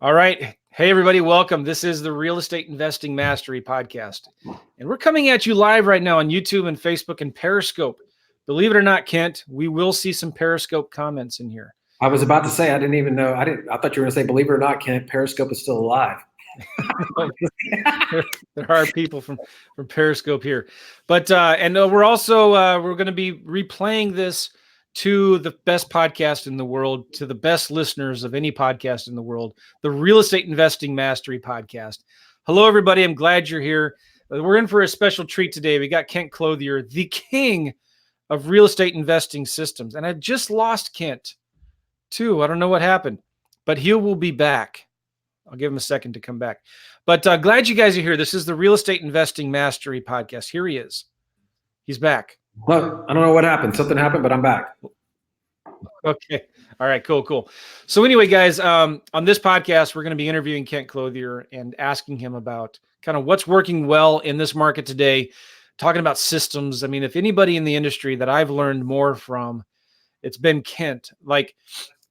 All right. Hey, everybody. Welcome. This is the Real Estate Investing Mastery Podcast. And we're coming at you live right now on YouTube and Facebook and Periscope. Believe it or not, Kent, we will see some Periscope comments in here. I was about to say, I didn't even know. I thought you were going to say, believe it or not, Kent, Periscope is still alive. There are people from Periscope here. But we're also we're going to be replaying this to the best podcast in the world, to the best listeners of any podcast in the world, the Real Estate Investing Mastery Podcast. Hello, everybody. I'm glad you're here. We're in for a special treat today. We got Kent Clothier, the king of real estate investing systems. And I just lost Kent, too. I don't know what happened, but he will be back. I'll give him a second to come back. But glad you guys are here. This is the Real Estate Investing Mastery Podcast. Here he is. He's back. Well, I don't know what happened. Something happened, but I'm back. Okay. All right, cool. So anyway, guys, on this podcast, we're going to be interviewing Kent Clothier and asking him about kind of what's working well in this market today, talking about systems. I mean, if anybody in the industry that I've learned more from, it's been Kent, like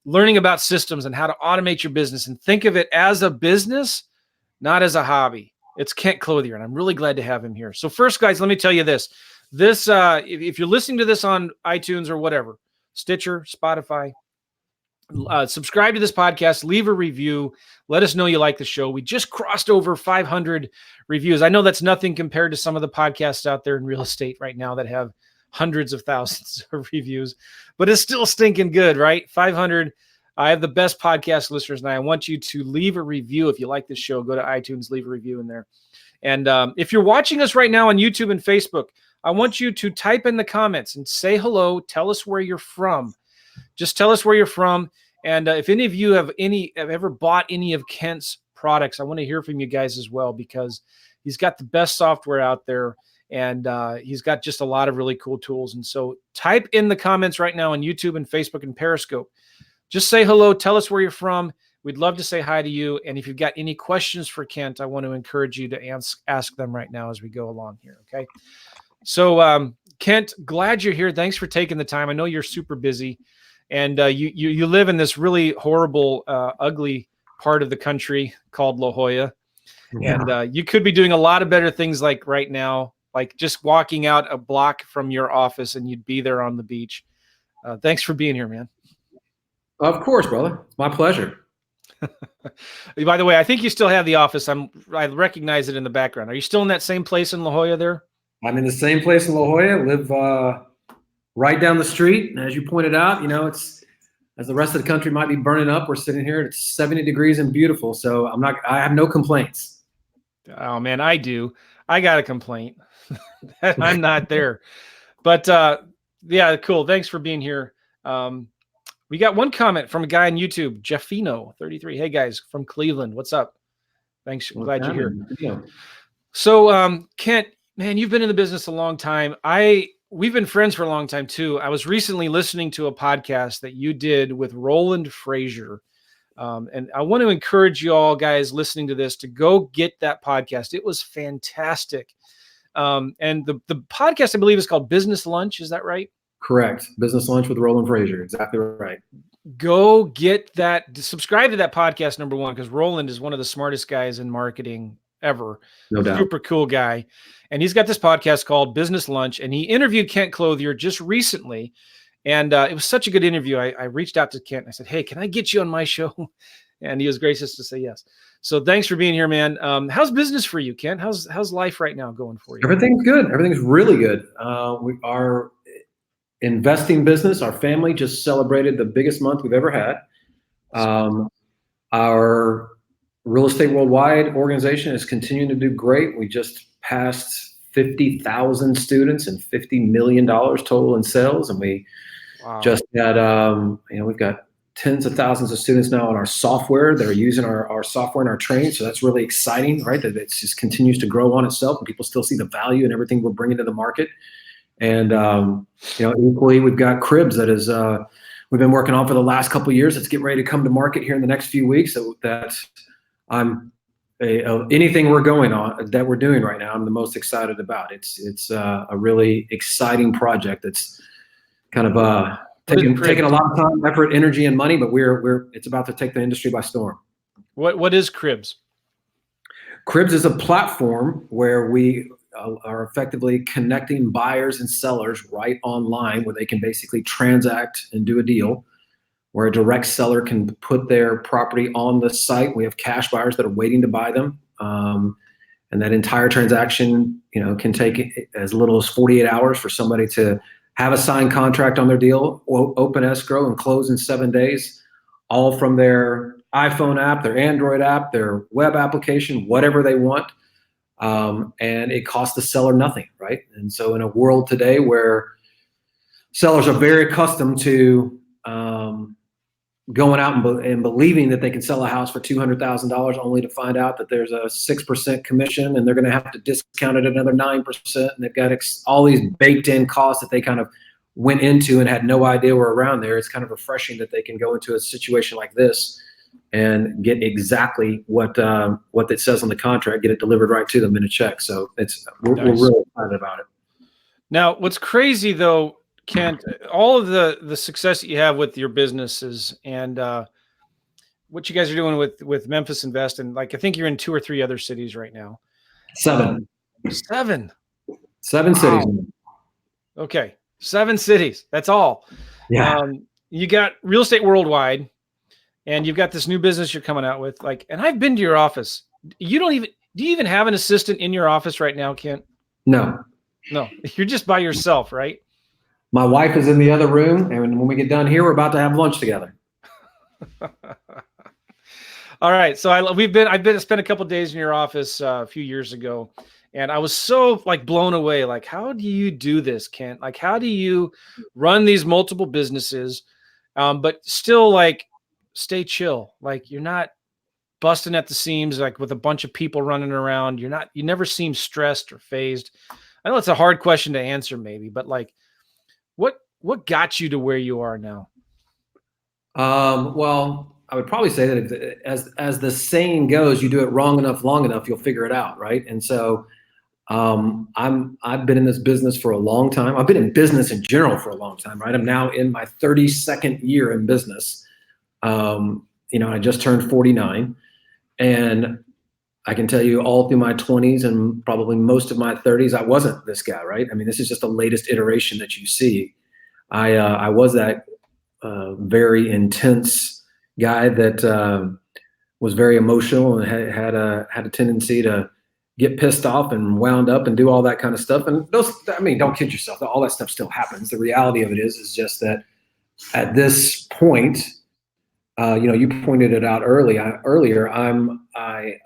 learning about systems and how to automate your business and think of it as a business, not as a hobby. It's Kent Clothier, and I'm really glad to have him here. So first, guys, let me tell you this. If you're listening to this on iTunes or whatever, Stitcher, Spotify, subscribe to this podcast, leave a review, let us know you like the show. We just crossed over 500 reviews. I know that's nothing compared to some of the podcasts out there in real estate right now that have hundreds of thousands of reviews, but it's still stinking good, right? 500. I have the best podcast listeners, and I want you to leave a review. If you like this show, go to iTunes, leave a review in there. And if you're watching us right now on YouTube and Facebook, I want you to type in the comments and say hello. Tell us where you're from. Just tell us where you're from. And if any of you have ever bought any of Kent's products, I want to hear from you guys as well, because he's got the best software out there, and he's got just a lot of really cool tools. And so type in the comments right now on YouTube and Facebook and Periscope. Just say hello. Tell us where you're from. We'd love to say hi to you. And if you've got any questions for Kent, I want to encourage you to ask them right now as we go along here. Okay. So, Kent, glad you're here. Thanks for taking the time. I know you're super busy, and you live in this really horrible, ugly part of the country called La Jolla. Yeah. And you could be doing a lot of better things, like right now, like just walking out a block from your office and you'd be there on the beach. Thanks for being here, man. Of course, brother. It's my pleasure. By the way, I think you still have the office. I recognize it in the background. Are you still in that same place in La Jolla there? I'm in the same place in La Jolla, live right down the street. And as you pointed out, it's, as the rest of the country might be burning up, we're sitting here, it's 70 degrees and beautiful. So I have no complaints. Oh man, I do. I got a complaint. I'm not there. But yeah, cool. Thanks for being here. We got one comment from a guy on YouTube, Jeffino33. Hey guys, from Cleveland. What's up? Thanks. Glad you're here. Yeah. So Kent, man, you've been in the business a long time. We've been friends for a long time too. I was recently listening to a podcast that you did with Roland Frazier. And I want to encourage you all guys listening to this to go get that podcast. It was fantastic. And the podcast, I believe, is called Business Lunch. Is that right? Correct. Business Lunch with Roland Frazier. Exactly right. Go get that. Subscribe to that podcast, number one, because Roland is one of the smartest guys in marketing ever. No doubt. Super cool guy. And he's got this podcast called Business Lunch, and he interviewed Kent Clothier just recently. And it was such a good interview. I reached out to Kent and I said, hey, can I get you on my show? And he was gracious to say yes. So thanks for being here, man. How's business for you, Kent? How's life right now going for you? Everything's good. Everything's really good. Our investing business, our family just celebrated the biggest month we've ever had. Our Real Estate Worldwide organization is continuing to do great. We just passed 50,000 students and $50 million total in sales. And we just got, we've got tens of thousands of students now on our software that are using our software in our training. So that's really exciting, right? That it just continues to grow on itself, and people still see the value in everything we're bringing to the market. And, equally, we've got Cribs that is, we've been working on for the last couple of years. It's getting ready to come to market here in the next few weeks. So anything we're going on that we're doing right now, I'm the most excited about. It's a really exciting project that's kind of taking a lot of time, effort, energy, and money, but it's about to take the industry by storm. What is Cribs? Cribs is a platform where we are effectively connecting buyers and sellers right online, where they can basically transact and do a deal, where a direct seller can put their property on the site. We have cash buyers that are waiting to buy them. And that entire transaction, can take as little as 48 hours for somebody to have a signed contract on their deal, open escrow, and close in 7 days, all from their iPhone app, their Android app, their web application, whatever they want. And it costs the seller nothing, right? And so in a world today where sellers are very accustomed to going out and believing that they can sell a house for $200,000 only to find out that there's a 6% commission and they're going to have to discount it another 9%. And they've got all these baked in costs that they kind of went into and had no idea were around there. It's kind of refreshing that they can go into a situation like this and get exactly what it says on the contract, get it delivered right to them in a check. So we're really excited about it. Now, what's crazy though, Kent, all of the success that you have with your businesses and what you guys are doing with Memphis Invest, and like I think you're in 2 or 3 other cities right now. 7. 7. 7 cities. Okay, 7 cities. That's all. Yeah. You got Real Estate Worldwide, and you've got this new business you're coming out with. And I've been to your office. Do you even have an assistant in your office right now, Kent? No. You're just by yourself, right? My wife is in the other room, and when we get done here, we're about to have lunch together. All right. So I've spent a couple of days in your office a few years ago, and I was so blown away. How do you do this, Kent? How do you run these multiple businesses, but still stay chill? You're not busting at the seams, with a bunch of people running around. You never seem stressed or phased. I know it's a hard question to answer maybe, but what got you to where you are now? Well, I would probably say that as the saying goes, you do it long enough, you'll figure it out, right? And so I've been in this business for a long time. I've been in business in general for a long time, right? I'm now in my 32nd year in business. I just turned 49, and I can tell you all through my 20s and probably most of my 30s, I wasn't this guy, right? I mean, this is just the latest iteration that you see. I was that very intense guy that was very emotional and had a tendency to get pissed off and wound up and do all that kind of stuff. And don't kid yourself, all that stuff still happens. The reality of it is just that at this point, you pointed it out earlier. I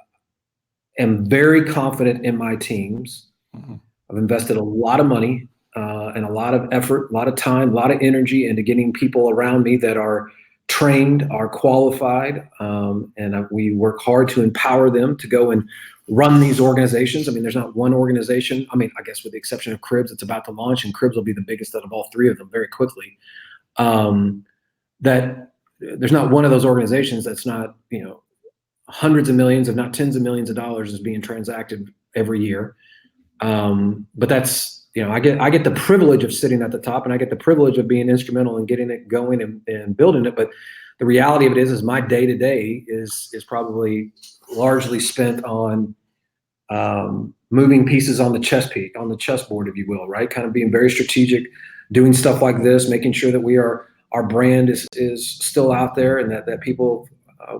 am very confident in my teams. Mm-hmm. I've invested a lot of money and a lot of effort, a lot of time, a lot of energy into getting people around me that are trained, are qualified, and we work hard to empower them to go and run these organizations. I mean, there's not one organization. I mean, I guess with the exception of Cribs, it's about to launch, and Cribs will be the biggest out of all 3 of them very quickly. That there's not one of those organizations that's not, hundreds of millions, if not tens of millions of dollars is being transacted every year. But that's, I get the privilege of sitting at the top, and I get the privilege of being instrumental in getting it going and building it. But the reality of it is my day to day is probably largely spent on moving pieces on the chessboard, if you will, right? Kind of being very strategic, doing stuff like this, making sure that our brand is still out there, and that people,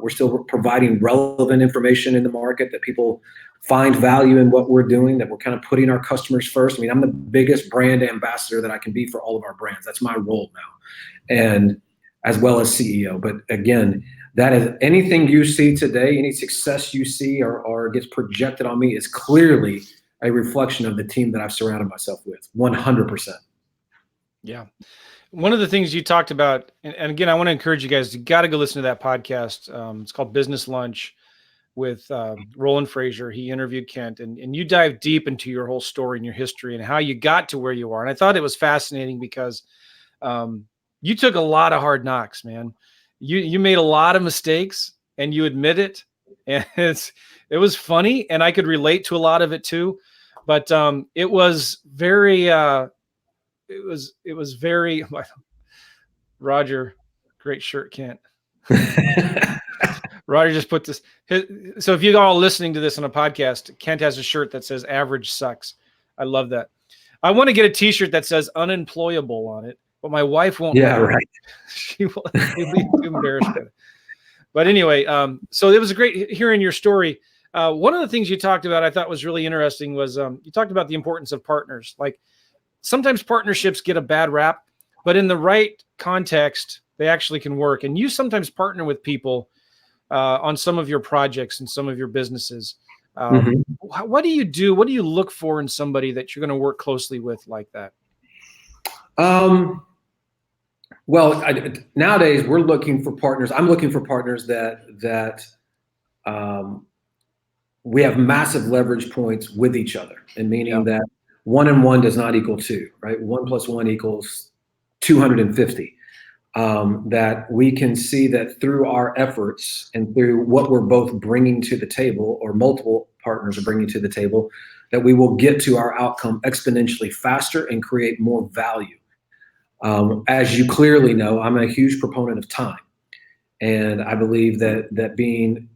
we're still providing relevant information in the market, that people find value in what we're doing, that we're kind of putting our customers first. I mean, I'm the biggest brand ambassador that I can be for all of our brands. That's my role now, and as well as CEO. But again, that is anything you see today, any success you see or gets projected on me is clearly a reflection of the team that I've surrounded myself with, 100%. Yeah. One of the things you talked about, and again, I want to encourage you guys, you got to go listen to that podcast. It's called Business Lunch with Roland Frazier. He interviewed Kent, and you dive deep into your whole story and your history and how you got to where you are. And I thought it was fascinating because you took a lot of hard knocks, man. You made a lot of mistakes, and you admit it. And it was funny, and I could relate to a lot of it too. But it was very it was very Roger, great shirt, Kent. Roddy just put this. So if you all listening to this on a podcast, Kent has a shirt that says "Average sucks." I love that. I want to get a T-shirt that says "unemployable" on it, but my wife won't. Yeah, right. She'll be too embarrassed by it. But anyway, so it was a great hearing your story. One of the things you talked about I thought was really interesting was you talked about the importance of partners. Like sometimes partnerships get a bad rap, but in the right context, they actually can work. And you sometimes partner with people on some of your projects and some of your businesses. What do you do? What do you look for in somebody that you're going to work closely with like that? Well, nowadays we're looking for partners. I'm looking for partners that we have massive leverage points with each other, and meaning that 1 and 1 does not equal 2, right? 1 + 1 equals 250. That we can see that through our efforts and through what we're both bringing to the table, or multiple partners are bringing to the table, that we will get to our outcome exponentially faster and create more value. As you clearly know, I'm a huge proponent of time. And I believe that being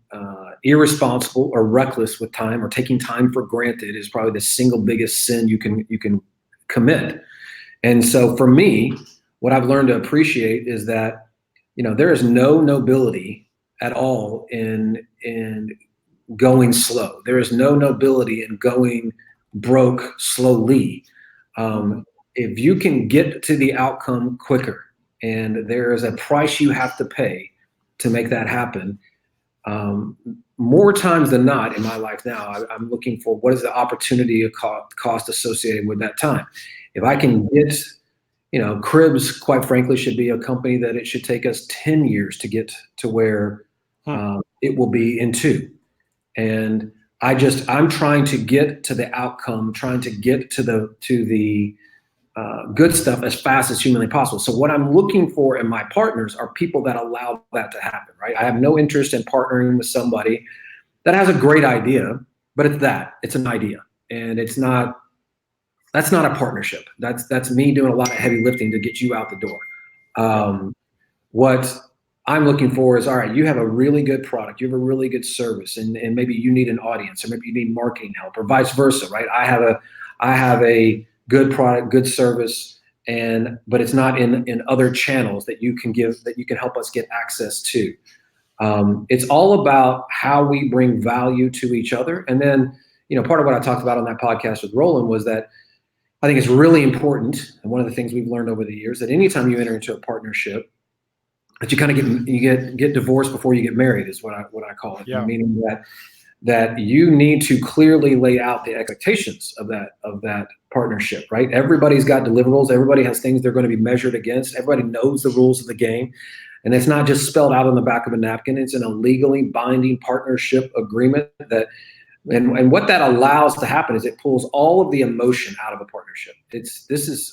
irresponsible or reckless with time, or taking time for granted, is probably the single biggest sin you can commit. And so for me, what I've learned to appreciate is that, there is no nobility at all in going slow. There is no nobility in going broke slowly. If you can get to the outcome quicker, and there is a price you have to pay to make that happen, more times than not in my life now, I'm looking for what is the opportunity cost associated with that time. If I can get, Cribs, quite frankly, should be a company that it should take us 10 years to get to where it will be in 2. And I'm trying to get to the outcome, trying to get to the good stuff as fast as humanly possible. So what I'm looking for in my partners are people that allow that to happen, right? I have no interest in partnering with somebody that has a great idea, but it's an idea, and that's not a partnership. That's me doing a lot of heavy lifting to get you out the door. What I'm looking for is, all right, you have a really good product, you have a really good service, and maybe you need an audience, or maybe you need marketing help, or vice versa, right? I have a good product, good service, but it's not in other channels that you can help us get access to. It's all about how we bring value to each other. And then, part of what I talked about on that podcast with Roland was that I think it's really important, and one of the things we've learned over the years, that anytime you enter into a partnership, that you kind of get divorced before you get married, is what I call it. Yeah. Meaning that you need to clearly lay out the expectations of that partnership, right? Everybody's got deliverables. Everybody has things they're going to be measured against. Everybody knows the rules of the game. And it's not just spelled out on the back of a napkin. It's an legally binding partnership agreement and what that allows to happen is it pulls all of the emotion out of a partnership.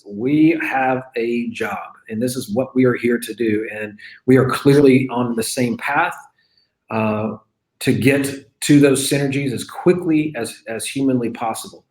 We have a job, and this is what we are here to do. And we are clearly on the same path to get to those synergies as quickly as humanly possible.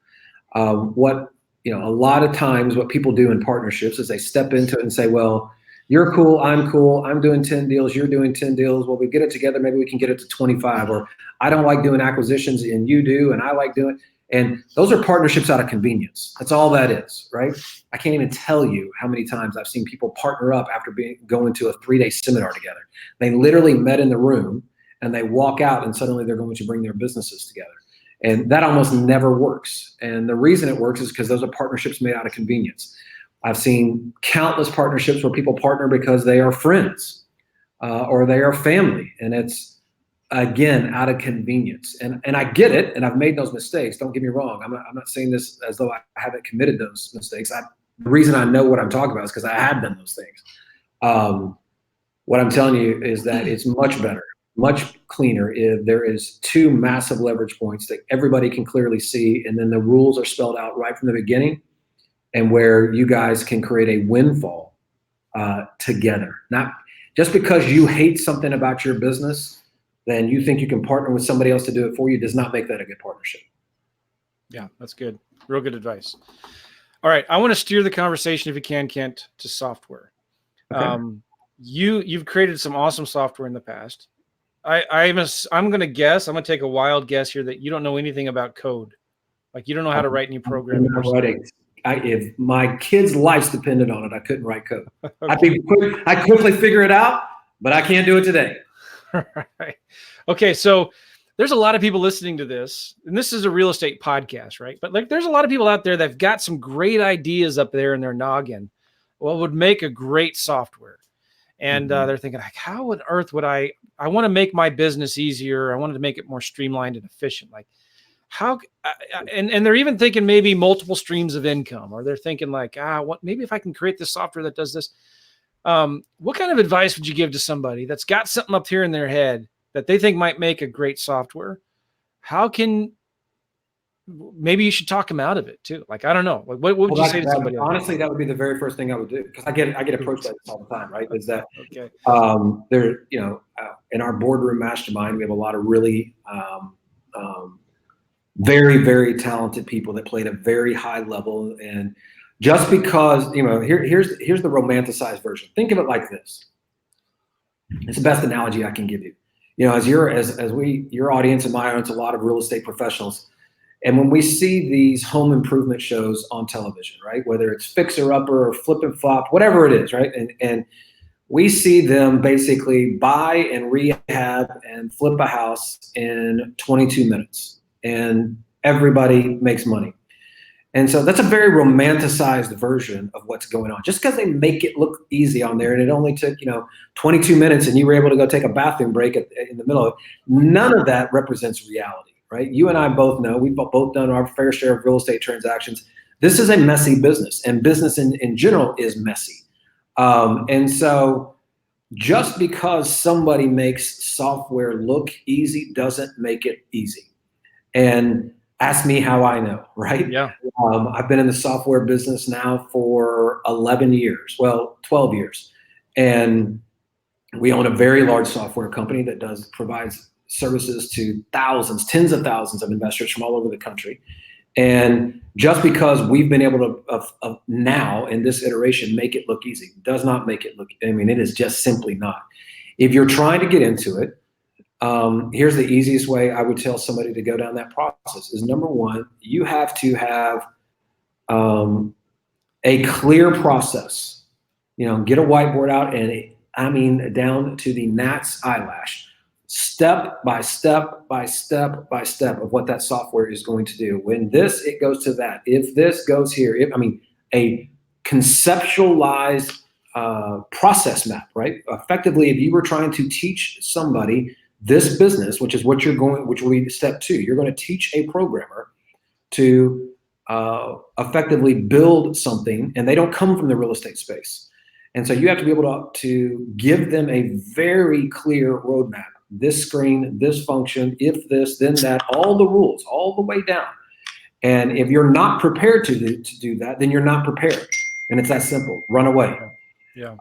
A lot of times what people do in partnerships is they step into it and say, well, you're cool, I'm doing 10 deals, you're doing 10 deals. Well, we get it together, maybe we can get it to 25. Or I don't like doing acquisitions and you do, and I like doing it. And those are partnerships out of convenience. That's all that is, right? I can't even tell you how many times I've seen people partner up after going to a 3-day seminar together. They literally met in the room, and they walk out, and suddenly they're going to bring their businesses together. And that almost never works. And the reason it works is because those are partnerships made out of convenience. I've seen countless partnerships where people partner because they are friends or they are family. And it's, again, out of convenience. And I get it, and I've made those mistakes. Don't get me wrong. I'm not saying this as though I haven't committed those mistakes. The reason I know what I'm talking about is because I have done those things. What I'm telling you is that it's much better, much cleaner if there is 2 massive leverage points that everybody can clearly see, and then the rules are spelled out right from the beginning, and where you guys can create a windfall together. Not just because you hate something about your business, then you think you can partner with somebody else to do it for you, does not make that a good partnership. Yeah, that's good. Real good advice. All right, I want to steer the conversation, if you can, Kent, to software. Okay. You've created some awesome software in the past. I'm going to guess. I'm going to take a wild guess here that you don't know anything about code. Like you don't know how to write any programming. If my kid's lives depended on it, I couldn't write code. Okay. I'd quickly figure it out, but I can't do it today. Right. Okay. So there's a lot of people listening to this, and this is a real estate podcast, right? But like, there's a lot of people out there that've got some great ideas up there in their noggin. What would make a great software? And they're thinking, like, how on earth would I want to make my business easier. I wanted to make it more streamlined and efficient. Like how, and they're even thinking maybe multiple streams of income, or they're thinking like, maybe if I can create this software that does this. What kind of advice would you give to somebody that's got something up here in their head that they think might make a great software? Maybe you should talk them out of it too. Like, I don't know. Like, what would you say to somebody? Honestly, that would be the very first thing I would do, because I get approached like this all the time, right? Is that okay? In our boardroom mastermind, we have a lot of really very, very talented people that play at a very high level. And just because, here's the romanticized version. Think of it like this. It's the best analogy I can give you. Your audience and my audience, a lot of real estate professionals. And when we see these home improvement shows on television, right, whether it's Fixer Upper or Flip and Flop, whatever it is, right, and we see them basically buy and rehab and flip a house in 22 minutes, and everybody makes money. And so that's a very romanticized version of what's going on. Just because they make it look easy on there, and it only took 22 minutes, and you were able to go take a bathroom break in the middle of it, none of that represents reality. Right? You and I both know, we've both done our fair share of real estate transactions. This is a messy business, and business in general is messy. And so just because somebody makes software look easy doesn't make it easy. And ask me how I know, right? Yeah. I've been in the software business now for 11 years, 12 years. And we own a very large software company that provides services to thousands, tens of thousands of investors from all over the country. And just because we've been able to now in this iteration make it look easy does not make it look, it is just simply not. If you're trying to get into it, here's the easiest way I would tell somebody to go down that process is, number one, you have to have a clear process. Get a whiteboard out and down to the gnat's eyelash. Step by step by step by step of what that software is going to do. When it goes to that. If this goes here. A conceptualized process map, right? Effectively, if you were trying to teach somebody this business, which will be step 2, you're going to teach a programmer to effectively build something, and they don't come from the real estate space. And so you have to be able to give them a very clear roadmap. This screen, this function, if this, then that, all the rules, all the way down. And if you're not prepared to do that, then you're not prepared. And it's that simple. Run away. Yeah.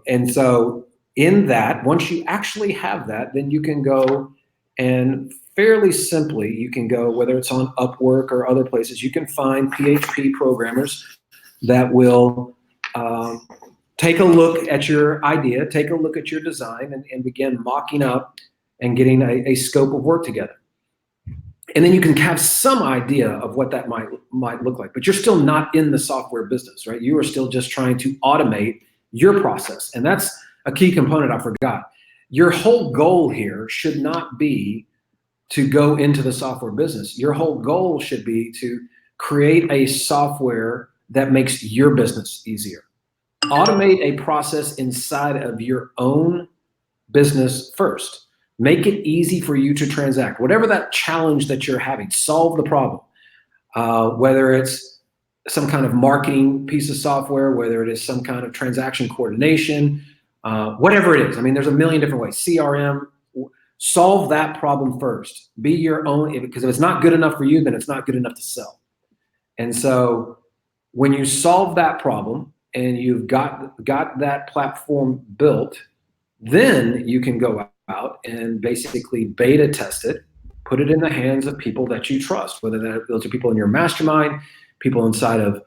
And so in that, once you actually have that, then you can go and fairly simply, you can go, whether it's on Upwork or other places, you can find PHP programmers that will take a look at your idea, take a look at your design, and begin mocking up and getting a scope of work together. And then you can have some idea of what that might look like, but you're still not in the software business, right? You are still just trying to automate your process. And that's a key component I forgot. Your whole goal here should not be to go into the software business. Your whole goal should be to create a software that makes your business easier. Automate a process inside of your own business first. Make it easy for you to transact. Whatever that challenge that you're having, solve the problem. Whether it's some kind of marketing piece of software, whether it is some kind of transaction coordination, whatever it is. There's a million different ways. CRM, solve that problem first. Be your own, because if it's not good enough for you, then it's not good enough to sell. And so when you solve that problem and you've got that platform built, then you can go out and basically beta test it, put it in the hands of people that you trust, whether those are people in your mastermind, people inside of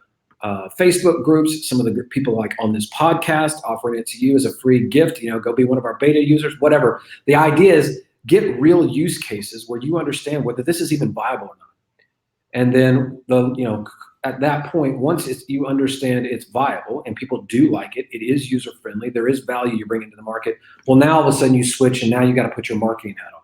Facebook groups, some of the people like on this podcast, offering it to you as a free gift, go be one of our beta users, whatever. The idea is get real use cases where you understand whether this is even viable or not. And then at that point, once you understand it's viable and people do like it, it is user friendly, there is value you bring into the market. Well, now all of a sudden you switch and now you got to put your marketing hat on.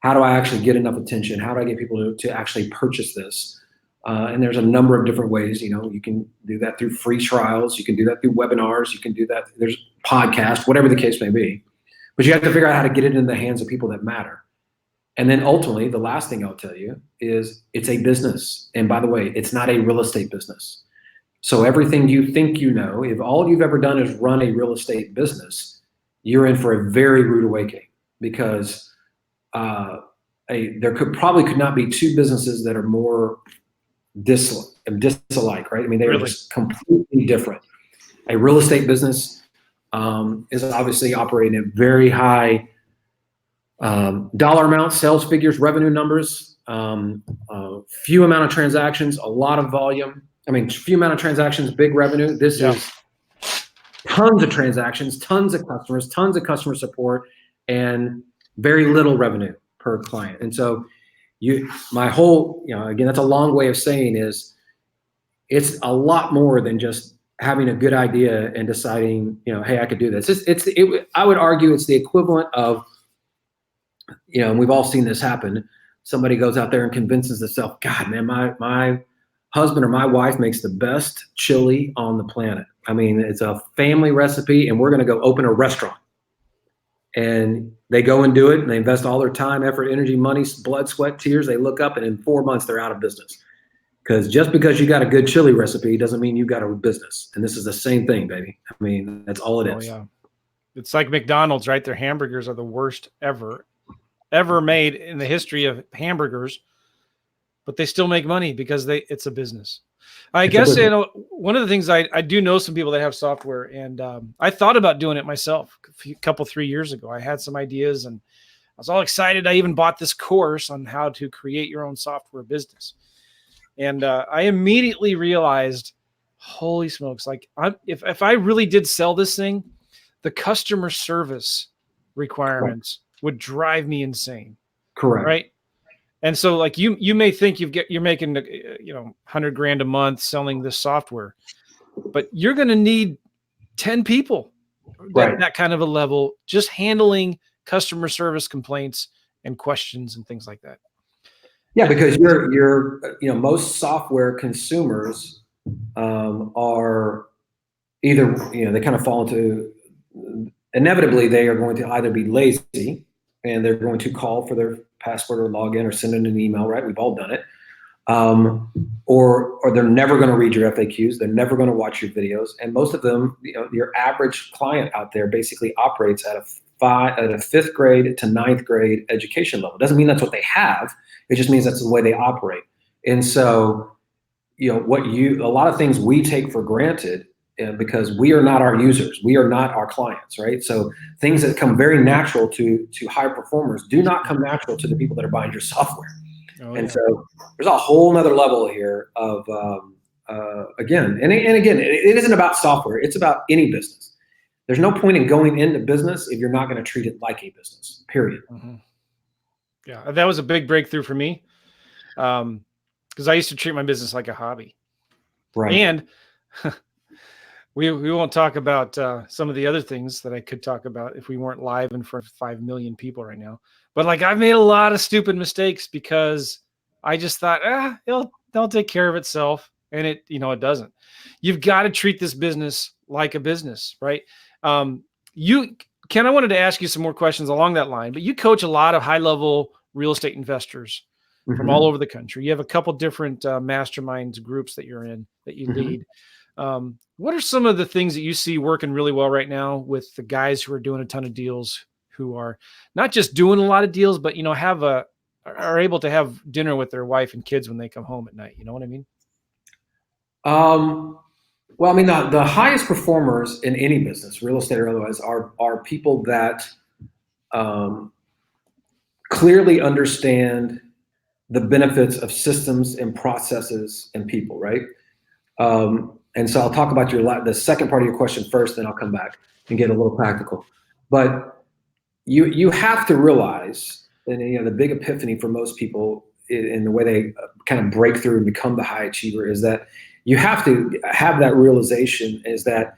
How do I actually get enough attention? How do I get people to actually purchase this? And there's a number of different ways. You can do that through free trials. You can do that through webinars. You can do that. There's podcasts, whatever the case may be. But you have to figure out how to get it in the hands of people that matter. And then ultimately, the last thing I'll tell you is it's a business. And by the way, it's not a real estate business. So everything you think you know, if all you've ever done is run a real estate business, you're in for a very rude awakening, because there could not be two businesses that are more disalike, right? I mean, they are just completely different. A real estate business is obviously operating at very high dollar amounts, sales figures, revenue numbers, few amount of transactions, a lot of volume. I mean, few amount of transactions, big revenue. This is tons of transactions, tons of customers, tons of customer support, and very little revenue per client. And so my whole, again, that's a long way of saying is it's a lot more than just having a good idea and deciding, hey, I could do this. I would argue it's the equivalent of, and we've all seen this happen. Somebody goes out there and convinces themselves, God, man, my husband or my wife makes the best chili on the planet. I mean, it's a family recipe and we're going to go open a restaurant. And they go and do it, and they invest all their time, effort, energy, money, blood, sweat, tears. They look up, and in 4 months, they're out of business. Because just because you got a good chili recipe doesn't mean you got a business. And this is the same thing, baby. I mean, that's all it is. Yeah. It's like McDonald's, right? Their hamburgers are the worst ever made in the history of hamburgers, but they still make money because it's a business. I guess, one of the things I do know some people that have software, and I thought about doing it myself a couple, 3 years ago. I had some ideas and I was all excited. I even bought this course on how to create your own software business. And I immediately realized, holy smokes, like if I really did sell this thing, the customer service requirements would drive me insane. Correct. Right. And so like you may think you're making, $100,000 a month selling this software, but you're going to need 10 people that kind of a level, just handling customer service complaints and questions and things like that. Yeah, because you're most software consumers are either, they kind of fall into, inevitably they are going to either be lazy and they're going to call for their password or login or send in an email, right? We've all done it. Or they're never going to read your FAQs. They're never going to watch your videos. And most of them, your average client out there basically operates at a fifth grade to ninth grade education level. It doesn't mean that's what they have. It just means that's the way they operate. And so, a lot of things we take for granted because we are not our users. We are not our clients, right? So things that come very natural to high performers do not come natural to the people that are buying your software. So there's a whole nother level here of, again, it isn't about software. It's about any business. There's no point in going into business if you're not going to treat it like a business, period. Mm-hmm. Yeah, that was a big breakthrough for me because I used to treat my business like a hobby. Right. And we won't talk about some of the other things that I could talk about if we weren't live in front of 5 million people right now. But like I've made a lot of stupid mistakes because I just thought, it'll take care of itself. And it doesn't. You've got to treat this business like a business, right? Ken, I wanted to ask you some more questions along that line, but you coach a lot of high-level real estate investors from all over the country. You have a couple different masterminds groups that you're in, that you lead. What are some of the things that you see working really well right now with the guys who are doing a ton of deals, who are not just doing a lot of deals, but, are able to have dinner with their wife and kids when they come home at night? You know what I mean? Well, I mean, the highest performers in any business, real estate or otherwise, are people that clearly understand the benefits of systems and processes and people, right? And so I'll talk about the second part of your question first, then I'll come back and get a little practical. But you have to realize and the big epiphany for most people in the way they kind of break through and become the high achiever is that you have to have that realization is that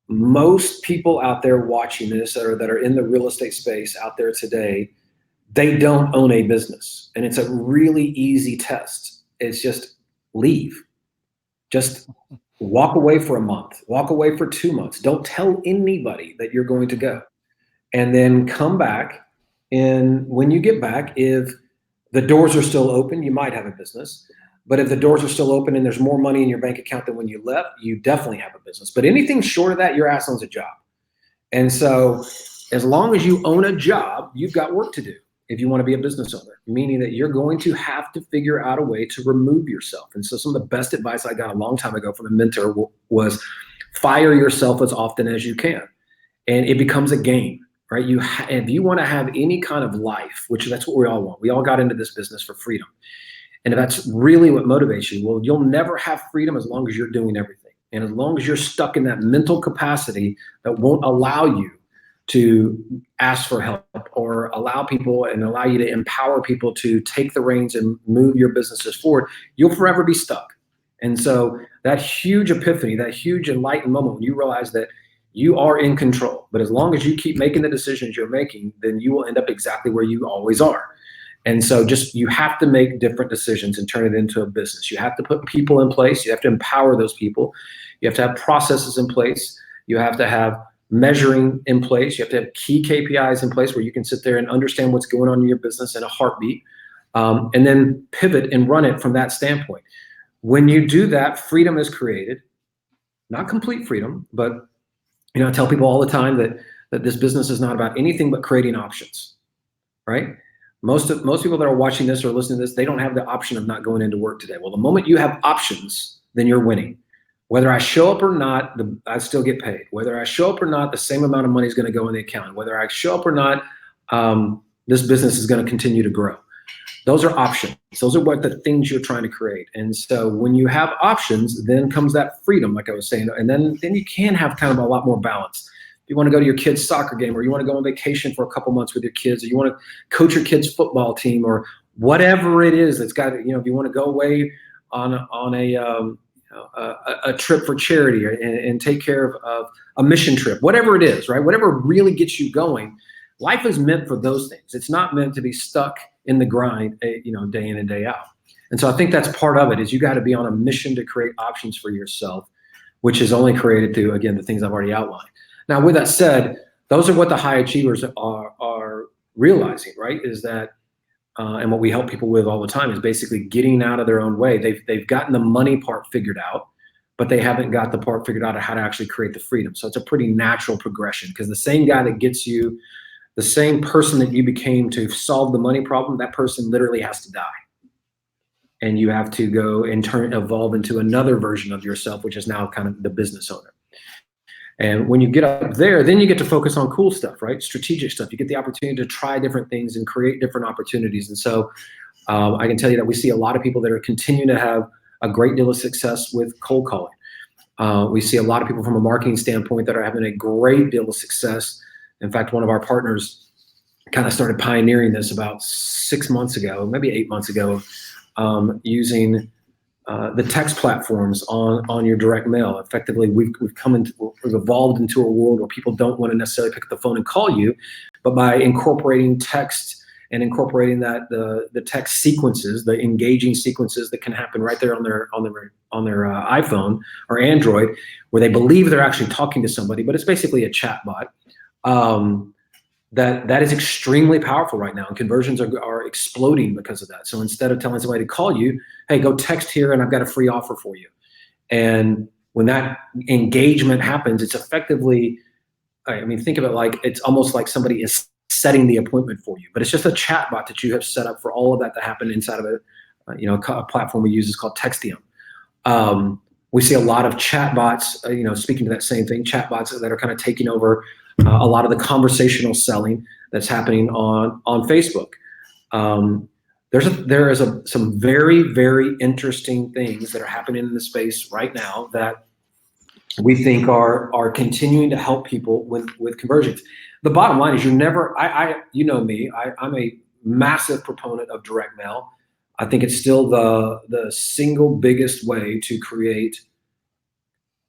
most people out there watching this that are in the real estate space out there today, they don't own a business. And it's a really easy test. It's just leave. Just walk away for a month, walk away for 2 months. Don't tell anybody that you're going to go. And then come back. And when you get back, if the doors are still open, you might have a business. But if the doors are still open and there's more money in your bank account than when you left, you definitely have a business. But anything short of that, your ass owns a job. And so as long as you own a job, you've got work to do if you want to be a business owner, meaning that you're going to have to figure out a way to remove yourself. And so some of the best advice I got a long time ago from a mentor was fire yourself as often as you can. And it becomes a game, right? If you want to have any kind of life, which that's what we all want. We all got into this business for freedom. And if that's really what motivates you, well, you'll never have freedom as long as you're doing everything. And as long as you're stuck in that mental capacity that won't allow you to ask for help or allow people and allow you to empower people to take the reins and move your businesses forward, you'll forever be stuck. And so that huge epiphany, that huge enlightened moment when you realize that you are in control, but as long as you keep making the decisions you're making, then you will end up exactly where you always are. And so you have to make different decisions and turn it into a business. You have to put people in place. You have to empower those people. You have to have processes in place. You have to have measuring in place. You have to have key KPIs in place where you can sit there and understand what's going on in your business in a heartbeat, and then pivot and run it from that standpoint. When you do that, freedom is created. Not complete freedom, but I tell people all the time that this business is not about anything but creating options, right? Most people that are watching this or listening to this, they don't have the option of not going into work today. Well, the moment you have options, then you're winning. Whether I show up or not, I still get paid. Whether I show up or not, the same amount of money is going to go in the account. Whether I show up or not, this business is going to continue to grow. Those are options. Those are what the things you're trying to create. And so when you have options, then comes that freedom, like I was saying, and then you can have kind of a lot more balance. You want to go to your kid's soccer game, or you want to go on vacation for a couple months with your kids, or you want to coach your kid's football team, or whatever it is that's got, if you want to go away on a trip for charity and take care of a mission trip, whatever it is, right? Whatever really gets you going. Life is meant for those things. It's not meant to be stuck in the grind, day in and day out. And so I think that's part of it, is you got to be on a mission to create options for yourself, which is only created through, again, the things I've already outlined. Now, with that said, those are what the high achievers are realizing, right? Is that, and what we help people with all the time is basically getting out of their own way. They've gotten the money part figured out, but they haven't got the part figured out of how to actually create the freedom. So it's a pretty natural progression, because the same guy that gets you, the same person that you became to solve the money problem, that person literally has to die. And you have to go and evolve into another version of yourself, which is now kind of the business owner. And when you get up there, then you get to focus on cool stuff, right? Strategic stuff. You get the opportunity to try different things and create different opportunities. And so I can tell you that we see a lot of people that are continuing to have a great deal of success with cold calling. We see a lot of people from a marketing standpoint that are having a great deal of success. In fact, one of our partners kind of started pioneering this about 6 months ago, maybe 8 months ago, using the text platforms on your direct mail. Effectively, we've evolved into a world where people don't want to necessarily pick up the phone and call you, but by incorporating text and incorporating the text sequences, the engaging sequences that can happen right there on their iPhone or Android, where they believe they're actually talking to somebody, but it's basically a chat bot. That is extremely powerful right now, and conversions are exploding because of that. So instead of telling somebody to call you, hey, go text here and I've got a free offer for you. And when that engagement happens, it's effectively, think of it like it's almost like somebody is setting the appointment for you, but it's just a chat bot that you have set up for all of that to happen inside of a platform we use is called Textium. We see a lot of chat bots, speaking to that same thing, chat bots that are kind of taking over a lot of the conversational selling that's happening on Facebook. There is some very, very interesting things that are happening in the space right now that we think are continuing to help people with conversions. The bottom line is you know me, I'm a massive proponent of direct mail. I think it's still the single biggest way to create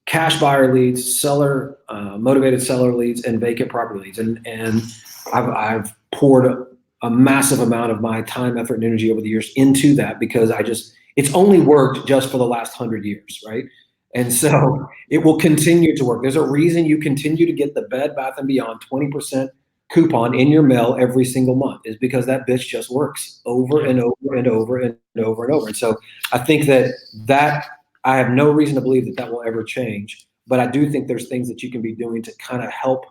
cash buyer leads, seller motivated seller leads, and vacant property leads. And I've poured a massive amount of my time, effort, and energy over the years into that because it's only worked just for the last 100 years, right? And so it will continue to work. There's a reason you continue to get the Bed Bath & Beyond 20% coupon in your mail every single month, is because that bitch just works over and over and over and over and over. And so I think that I have no reason to believe that will ever change. But I do think there's things that you can be doing to kind of help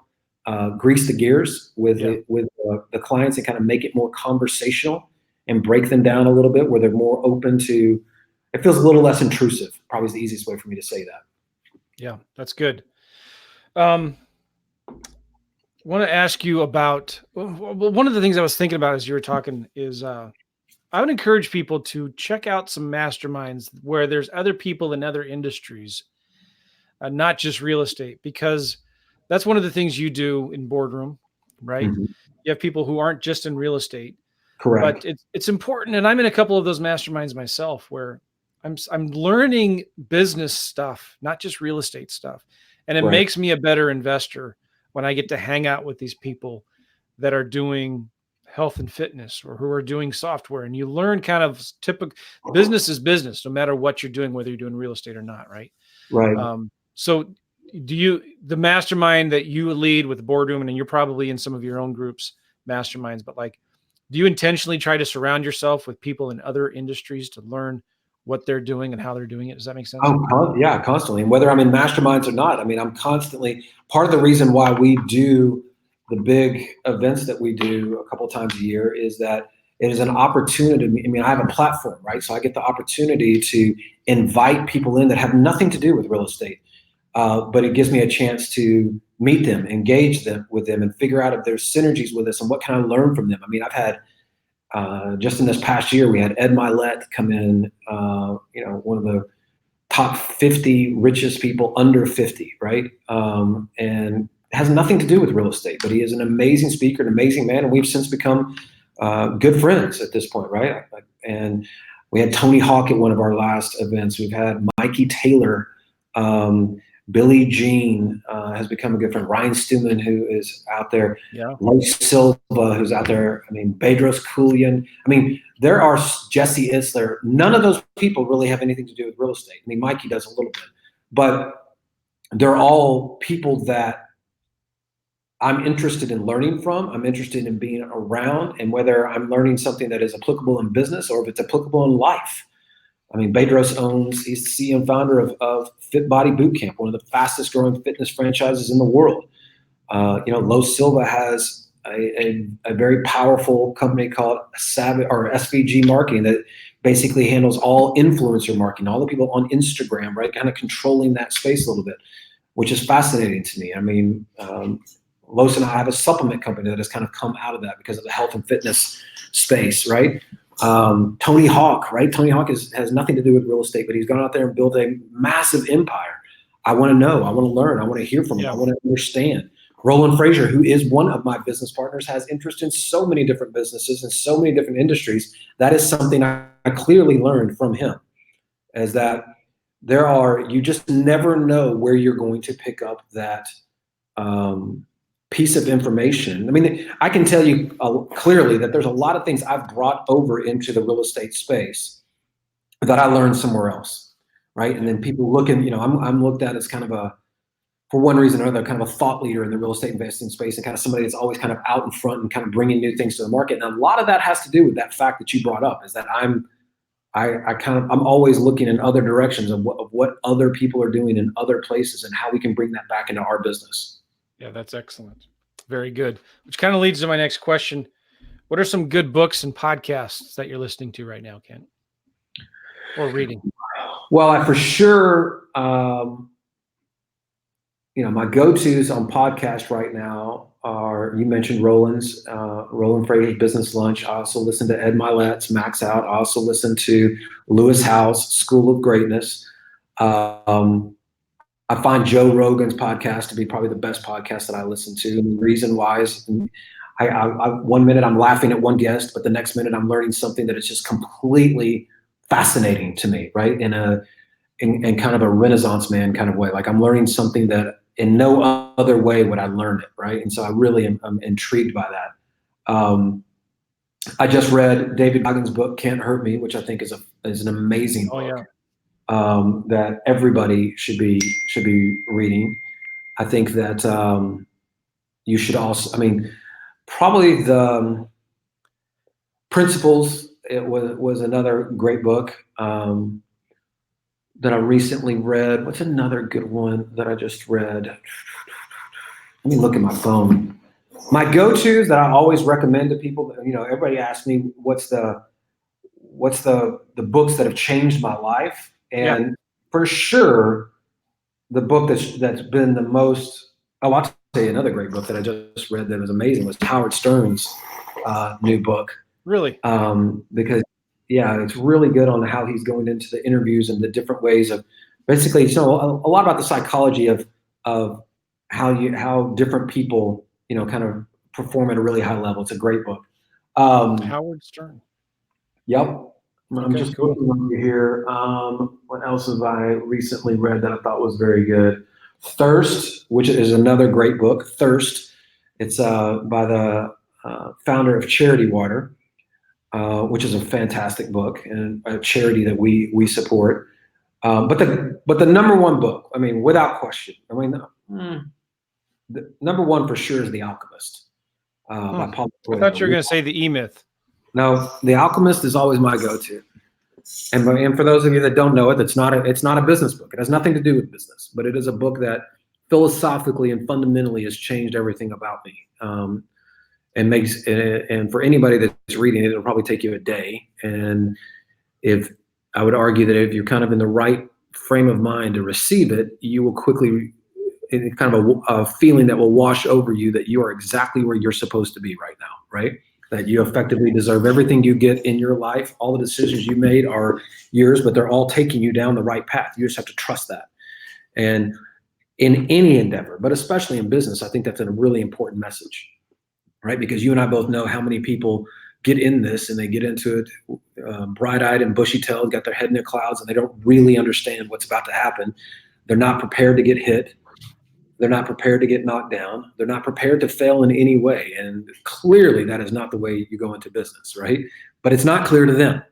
grease the gears with the clients and kind of make it more conversational and break them down a little bit where they're more open to. It feels a little less intrusive. Probably is the easiest way for me to say that. Yeah, that's good. I want to ask you about one of the things I was thinking about as you were talking is I would encourage people to check out some masterminds where there's other people in other industries, not just real estate, because that's one of the things you do in boardroom, right? Mm-hmm. You have people who aren't just in real estate. Correct. But it's important, and I'm in a couple of those masterminds myself where I'm learning business stuff, not just real estate stuff. And it makes me a better investor when I get to hang out with these people that are doing health and fitness or who are doing software. And you learn kind of typical business is business, no matter what you're doing, whether you're doing real estate or not. Right. Right. So the mastermind that you lead with the boardroom, and you're probably in some of your own groups, masterminds, but like, do you intentionally try to surround yourself with people in other industries to learn what they're doing and how they're doing it? Does that make sense? Oh, yeah, constantly. And whether I'm in masterminds or not, I mean, I'm constantly part of the reason why we do the big events that we do a couple of times a year is that it is an opportunity. I mean, I have a platform, right? So I get the opportunity to invite people in that have nothing to do with real estate. But it gives me a chance to meet them, engage them with them, and figure out if there's synergies with us and what can I learn from them. I mean, I've had just in this past year, we had Ed Milet come in, one of the top 50 richest people under 50, right? And has nothing to do with real estate, but he is an amazing speaker, an amazing man, and we've since become good friends at this point, right? And we had Tony Hawk at one of our last events. We've had Mikey Taylor. Billie Jean has become a good friend. Ryan Stewman, who is out there. Yeah. Los Silva, who's out there. I mean, Bedros Keuilian. I mean, there are Jesse Itzler. None of those people really have anything to do with real estate. I mean, Mikey does a little bit. But they're all people that I'm interested in learning from. I'm interested in being around, and whether I'm learning something that is applicable in business or if it's applicable in life. I mean, Bedros he's the CEO and founder of Fit Body Bootcamp, one of the fastest growing fitness franchises in the world. Los Silva has a very powerful company called SVG Marketing that basically handles all influencer marketing, all the people on Instagram, right? Kind of controlling that space a little bit, which is fascinating to me. I mean, Los and I have a supplement company that has kind of come out of that because of the health and fitness space, right? Tony Hawk, right? Tony Hawk has nothing to do with real estate, but he's gone out there and built a massive empire. I want to know. I want to learn. I want to hear from him. I want to understand. Roland Frazier, who is one of my business partners, has interest in so many different businesses and so many different industries. That is something I clearly learned from him, is that you just never know where you're going to pick up that piece of information. I mean, I can tell you clearly that there's a lot of things I've brought over into the real estate space that I learned somewhere else, right? And then people looking, I'm looked at as kind of for one reason or another, kind of a thought leader in the real estate investing space and kind of somebody that's always kind of out in front and kind of bringing new things to the market. And a lot of that has to do with that fact that you brought up, is that I'm always looking in other directions of what other people are doing in other places and how we can bring that back into our business. Yeah, that's excellent. Very good. Which kind of leads to my next question. What are some good books and podcasts that you're listening to right now, Kent? Or reading? Well, I for sure, my go-tos on podcast right now are, you mentioned Roland Frazier's Business Lunch. I also listen to Ed Milet's Max Out. I also listen to Lewis Howes' School of Greatness. I find Joe Rogan's podcast to be probably the best podcast that I listen to. And the reason why is one minute I'm laughing at one guest, but the next minute I'm learning something that is just completely fascinating to me, right? In kind of a Renaissance man kind of way. Like I'm learning something that in no other way would I learn it, right? And so I really am intrigued by that. I just read David Goggins' book, Can't Hurt Me, which I think is an amazing book. Yeah. That everybody should be reading. I think that you should also, I mean, probably the Principles, it was another great book that I recently read. What's another good one that I just read? Let me look at my phone. My go-tos that I always recommend to people, everybody asks me what's the books that have changed my life, and for sure, the book that's been the most. Oh, I'll tell you another great book that I just read that was amazing was Howard Stern's new book. Really? Because it's really good on how he's going into the interviews and the different ways of basically, a lot about the psychology of how different people, kind of perform at a really high level. It's a great book. Howard Stern. Yep. I'm just looking over here. What else have I recently read that I thought was very good? Thirst, which is another great book. Thirst. It's by the founder of Charity Water, which is a fantastic book and a charity that we support. But the number one book, I mean, without question, the number one for sure is The Alchemist by Paulo Coelho. I thought you were going to say The E-Myth. No, The Alchemist is always my go-to. And for those of you that don't know it, it's not a business book. It has nothing to do with business, but it is a book that philosophically and fundamentally has changed everything about me. And for anybody that's reading it, it'll probably take you a day. And if I would argue that if you're kind of in the right frame of mind to receive it, you will quickly, kind of a feeling that will wash over you that you are exactly where you're supposed to be right now, right? That you effectively deserve everything you get in your life. All the decisions you made are yours, but they're all taking you down the right path. You just have to trust that. And in any endeavor, but especially in business, I think that's a really important message, right? Because you and I both know how many people get in this and they get into it bright-eyed and bushy-tailed, got their head in the clouds, and they don't really understand what's about to happen. They're not prepared to get hit. They're not prepared to get knocked down. They're not prepared to fail in any way. And clearly that is not the way you go into business, right? But it's not clear to them.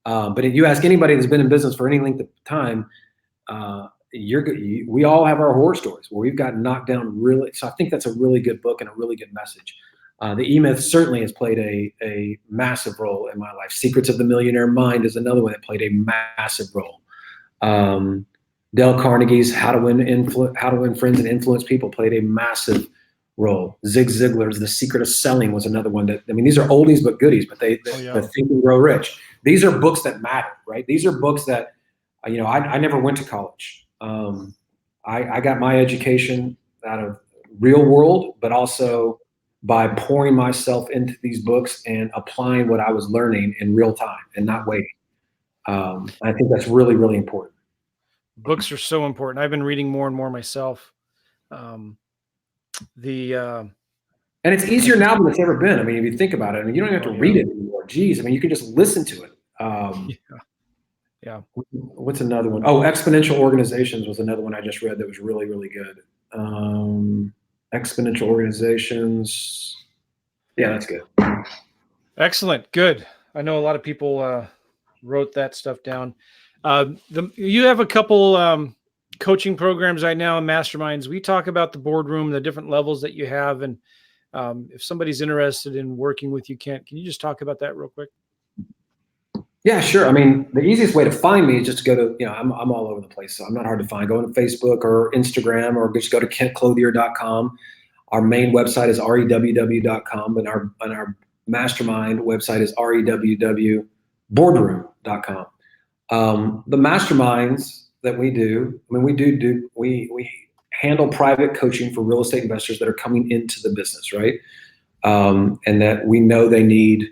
But if you ask anybody that's been in business for any length of time, we all have our horror stories where we've gotten knocked down really. So I think that's a really good book and a really good message. The E-Myth certainly has played a massive role in my life. Secrets of the Millionaire Mind is another one that played a massive role. Dale Carnegie's How to Win Friends and Influence People played a massive role. Zig Ziglar's The Secret of Selling was another one that, these are oldies but goodies, but the Think and Grow Rich. These are books that matter, right? These are books that, I never went to college. I got my education out of real world, but also by pouring myself into these books and applying what I was learning in real time and not waiting. I think that's really, really important. Books are so important. I've been reading more and more myself. And it's easier now than it's ever been. If you think about it, you don't even have to read it anymore. Geez, you can just listen to it. Yeah. What's another one? Oh, Exponential Organizations was another one I just read that was really, really good. Exponential Organizations. Yeah, that's good. Excellent. Good. I know a lot of people wrote that stuff down. You have a couple coaching programs right now and masterminds. We talk about the boardroom, the different levels that you have. And if somebody's interested in working with you, can you just talk about that real quick? Yeah, sure. The easiest way to find me is just to go to, I'm all over the place, so I'm not hard to find. Go to Facebook or Instagram or just go to KentClothier.com. Our main website is reww.com, and our mastermind website is rewwboardroom.com. The masterminds that we do, we handle private coaching for real estate investors that are coming into the business, right? And that we know they need.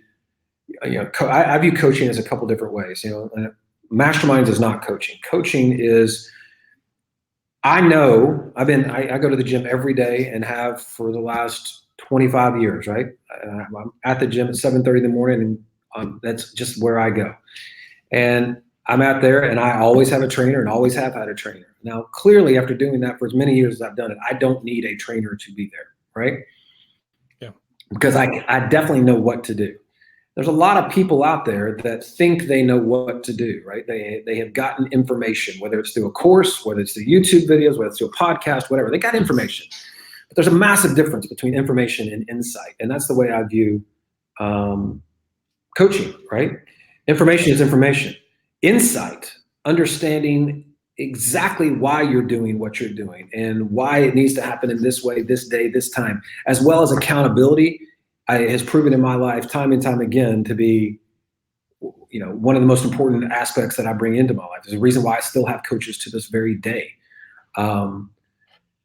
I view coaching as a couple different ways. Masterminds is not coaching. Coaching is, I go to the gym every day and have for the last 25 years, right? I'm at the gym at 7:30 in the morning, and that's just where I go. And I'm out there, and I always have a trainer and always have had a trainer. Now, clearly, after doing that for as many years as I've done it, I don't need a trainer to be there, right? Yeah. Because I definitely know what to do. There's a lot of people out there that think they know what to do, right? They have gotten information, whether it's through a course, whether it's through YouTube videos, whether it's through a podcast, whatever. They got information. But there's a massive difference between information and insight. And that's the way I view coaching, right? Information is information. Insight, understanding exactly why you're doing what you're doing and why it needs to happen in this way, this day, this time, as well as accountability, has proven in my life time and time again to be, one of the most important aspects that I bring into my life. There's a reason why I still have coaches to this very day.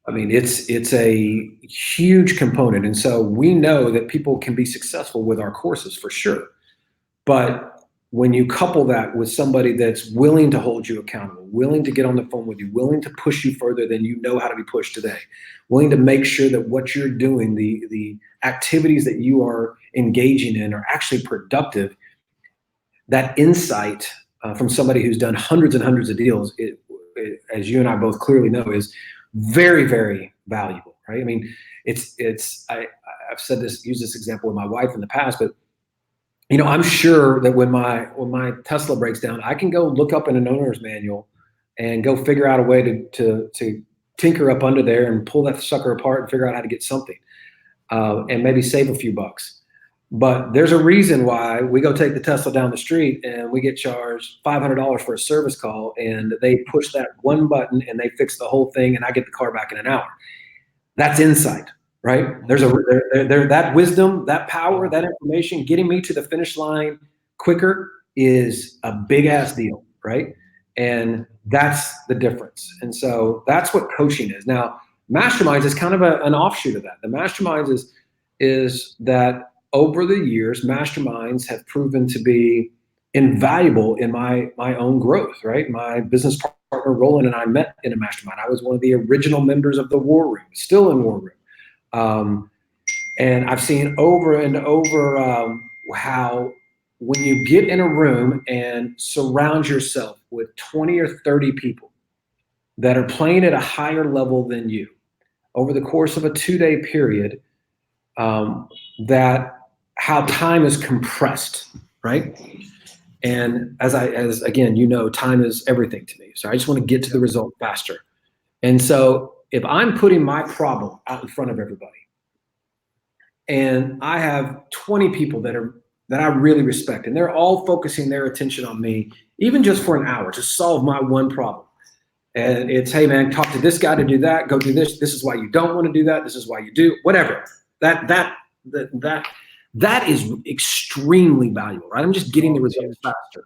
It's a huge component. And so we know that people can be successful with our courses for sure. But when you couple that with somebody that's willing to hold you accountable, willing to get on the phone with you, willing to push you further than you know how to be pushed today, willing to make sure that what you're doing, the activities that you are engaging in are actually productive, that insight from somebody who's done hundreds and hundreds of deals, as you and I both clearly know, is very, very valuable, right? I mean, I've said this, used this example with my wife in the past, but I'm sure that when my Tesla breaks down, I can go look up in an owner's manual and go figure out a way to tinker up under there and pull that sucker apart and figure out how to get something, and maybe save a few bucks. But there's a reason why we go take the Tesla down the street and we get charged $500 for a service call, and they push that one button and they fix the whole thing, and I get the car back in an hour. That's insight. Right? There's that wisdom, that power, that information getting me to the finish line quicker is a big ass deal, right? And that's the difference. And so that's what coaching is. Now, masterminds is kind of an offshoot of that. The masterminds is that over the years, masterminds have proven to be invaluable in my own growth, right? My business partner, Roland, and I met in a mastermind. I was one of the original members of the War Room, still in War Room. And I've seen over and over how when you get in a room and surround yourself with 20 or 30 people that are playing at a higher level than you over the course of a 2-day period, that how time is compressed, right? And as again, time is everything to me. So I just want to get to the result faster. And so if I'm putting my problem out in front of everybody, and I have 20 people that I really respect, and they're all focusing their attention on me, even just for an hour, to solve my one problem. And it's, hey man, talk to this guy to do that, go do this. This is why you don't want to do that. This is why you do, whatever. That is extremely valuable, right? I'm just getting the results faster.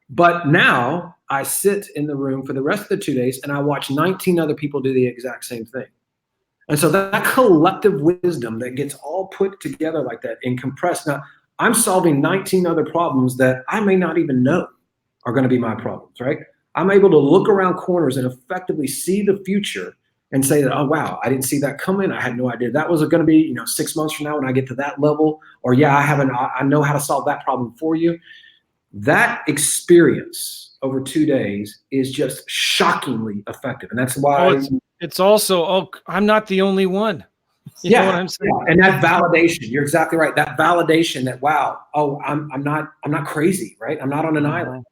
But now I sit in the room for the rest of the 2 days and I watch 19 other people do the exact same thing. And so that collective wisdom that gets all put together like that and compressed. Now I'm solving 19 other problems that I may not even know are going to be my problems, right? I'm able to look around corners and effectively see the future and say that, oh, wow, I didn't see that coming. I had no idea that was going to be, 6 months from now when I get to that level, or yeah, I know how to solve that problem for you. That experience over 2 days is just shockingly effective. And that's why it's also, I'm not the only one. You know what I'm saying? Yeah. And that validation, you're exactly right. That validation that, wow, I'm not crazy, right? I'm not on an island.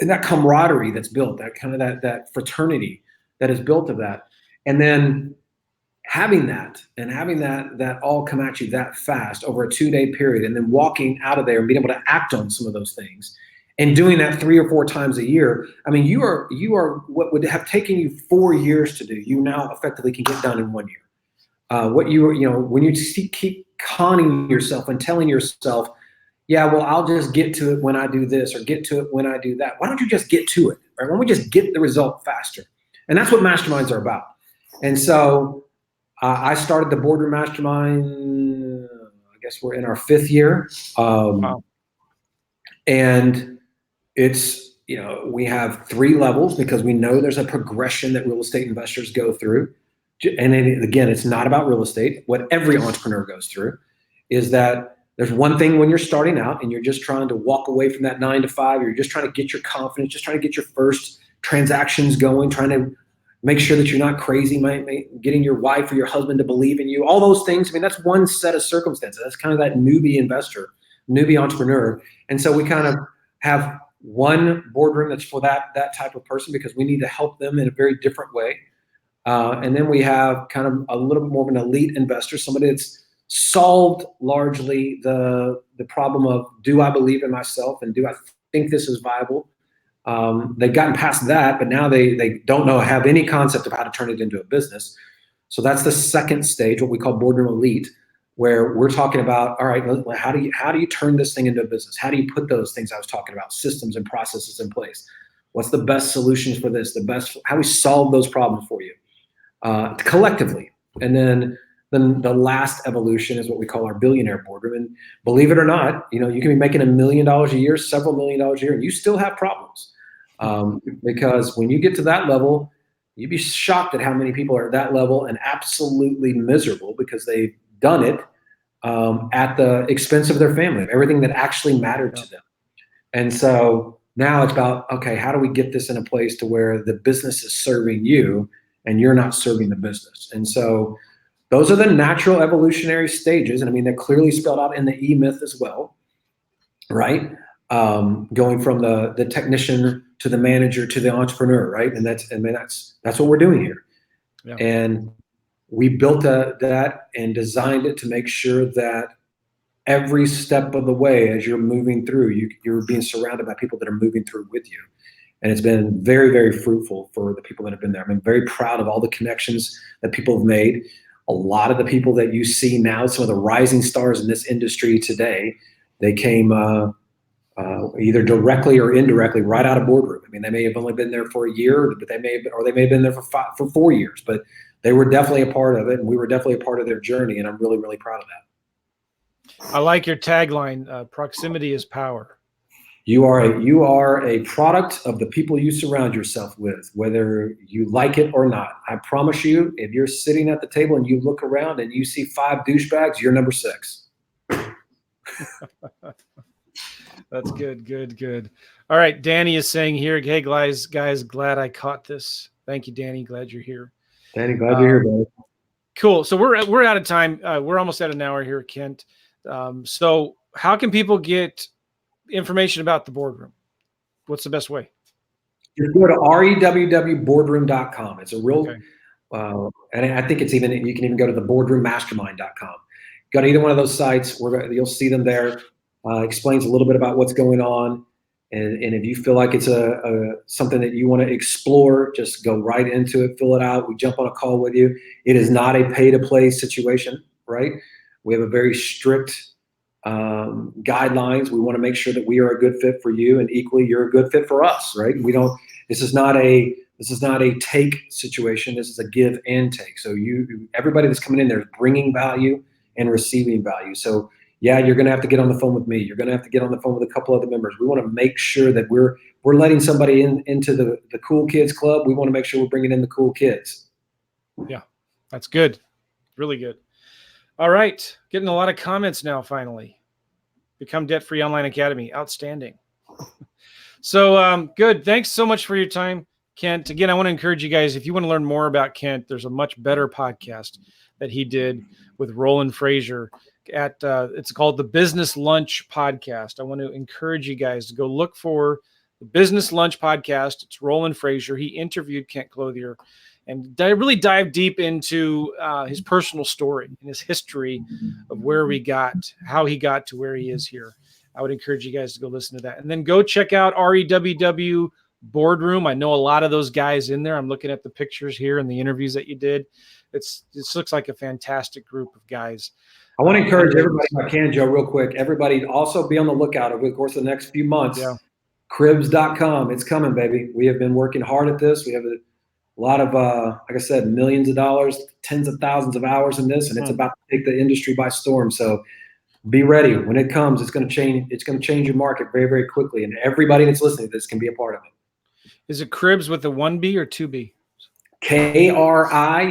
And that camaraderie that's built, that kind of that fraternity that is built of that. And then having that all come at you that fast over a 2-day period, and then walking out of there and being able to act on some of those things and doing that 3 or 4 times a year. I mean, you are what would have taken you 4 years to do, you now effectively can get done in 1 year. When you keep conning yourself and telling yourself, yeah, well, I'll just get to it when I do this or get to it when I do that. Why don't you just get to it? Right? Why don't we just get the result faster? And that's what masterminds are about. And so I started the Boardroom Mastermind, I guess we're in our 5th year. Wow. And it's, we have 3 levels because we know there's a progression that real estate investors go through. and again, it's not about real estate. What every entrepreneur goes through is that there's one thing when you're starting out and you're just trying to walk away from that 9 to 5, you're just trying to get your confidence, just trying to get your first transactions going, trying to make sure that you're not crazy, getting your wife or your husband to believe in you, all those things. I mean, that's one set of circumstances. That's kind of that newbie investor, newbie entrepreneur. And so we kind of have one boardroom that's for that type of person, because we need to help them in a very different way. And then we have kind of a little bit more of an elite investor, somebody that's solved largely the problem of, do I believe in myself and do I think this is viable? They've gotten past that, but now they don't have any concept of how to turn it into a business. So that's the second stage, what we call boardroom elite, where we're talking about, all right, how do you turn this thing into a business? How do you put those things I was talking about, systems and processes in place? What's the best solutions for this? How we solve those problems for you collectively. And then the last evolution is what we call our billionaire boardroom. And believe it or not, you can be making $1 million a year, several $1 million a year, and you still have problems. Because when you get to that level, you'd be shocked at how many people are at that level and absolutely miserable because they've done it at the expense of their family, of everything that actually mattered to them. And so now it's about, okay, how do we get this in a place to where the business is serving you and you're not serving the business? And so those are the natural evolutionary stages. And I mean, they're clearly spelled out in the E-Myth as well, right? Going from the technician to the manager to the entrepreneur, right? And that's what we're doing here. Yeah. And we built that and designed it to make sure that every step of the way, as you're moving through, you're being surrounded by people that are moving through with you. And it's been very, very fruitful for the people that have been there. I'm very proud of all the connections that people have made. A lot of the people that you see now, some of the rising stars in this industry today, they came either directly or indirectly right out of boardroom. I mean, they may have only been there for a year, but they may have been there for 4 years. But they were definitely a part of it, and we were definitely a part of their journey. And I'm really, really proud of that. I like your tagline: "Proximity is power." You are a product of the people you surround yourself with, whether you like it or not. I promise you, if you're sitting at the table and you look around and you see 5 douchebags, you're number 6. That's good. All right, Danny is saying here, hey guys, glad I caught this. Thank you, Danny. Glad you're here. Danny, glad you're here, buddy. Cool. So we're out of time. We're almost at an hour here, Kent. So how can people get information about the boardroom? What's the best way? You go to rewwboardroom.com. It's a real, and I think you can even go to the boardroommastermind.com. Go to either one of those sites. You'll see them there. Explains a little bit about what's going on. And if you feel like it's something that you want to explore, just go right into it, fill it out. We jump on a call with you. It is not a pay-to-play situation, right? We have a very strict guidelines. We want to make sure that we are a good fit for you, and equally you're a good fit for us, right? This is not a take situation. This is a give and take. So everybody that's coming in there is bringing value and receiving value. So yeah, you're going to have to get on the phone with me. You're going to have to get on the phone with a couple other members. We want to make sure that we're letting somebody into the cool kids club. We want to make sure we're bringing in the cool kids. Yeah, that's good. Really good. All right. Getting a lot of comments now, finally. Become Debt-Free Online Academy. Outstanding. So good. Thanks so much for your time, Kent. Again, I want to encourage you guys, if you want to learn more about Kent, there's a much better podcast that he did with Roland Frazier it's called the Business Lunch Podcast. I want to encourage you guys to go look for the Business Lunch Podcast. It's Roland Frazier. He interviewed Kent Clothier and really dive deep into his personal story and his history of how he got to where he is here. I would encourage you guys to go listen to that. And then go check out REWW Boardroom. I know a lot of those guys in there. I'm looking at the pictures here and the interviews that you did. This looks like a fantastic group of guys. I want to encourage everybody, if I can, Joe, real quick. Everybody also be on the lookout over the course of the next few months. Yeah. Cribs.com. It's coming, baby. We have been working hard at this. We have a lot of, like I said, millions of dollars, tens of thousands of hours in this, and it's about to take the industry by storm. So be ready. When it comes, it's going to change. It's going to change your market very, very quickly. And everybody that's listening to this can be a part of it. Is it Cribs with a 1B or 2B? KRIBBZ.com.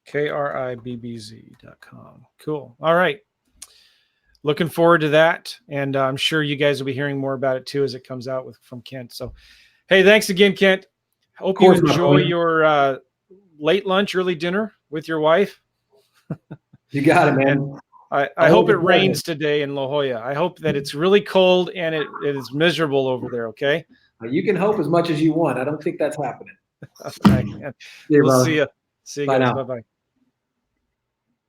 KRIBBZ.com. Cool. All right. Looking forward to that. And I'm sure you guys will be hearing more about it too as it comes out from Kent. So, hey, thanks again, Kent. Hope you enjoy your late lunch, early dinner with your wife. You got it, man. And I hope it rains today in La Jolla. I hope that it's really cold and it is miserable over there. Okay. You can hope as much as you want. I don't think that's happening. All right, man. We'll see you. See you guys. Bye-bye.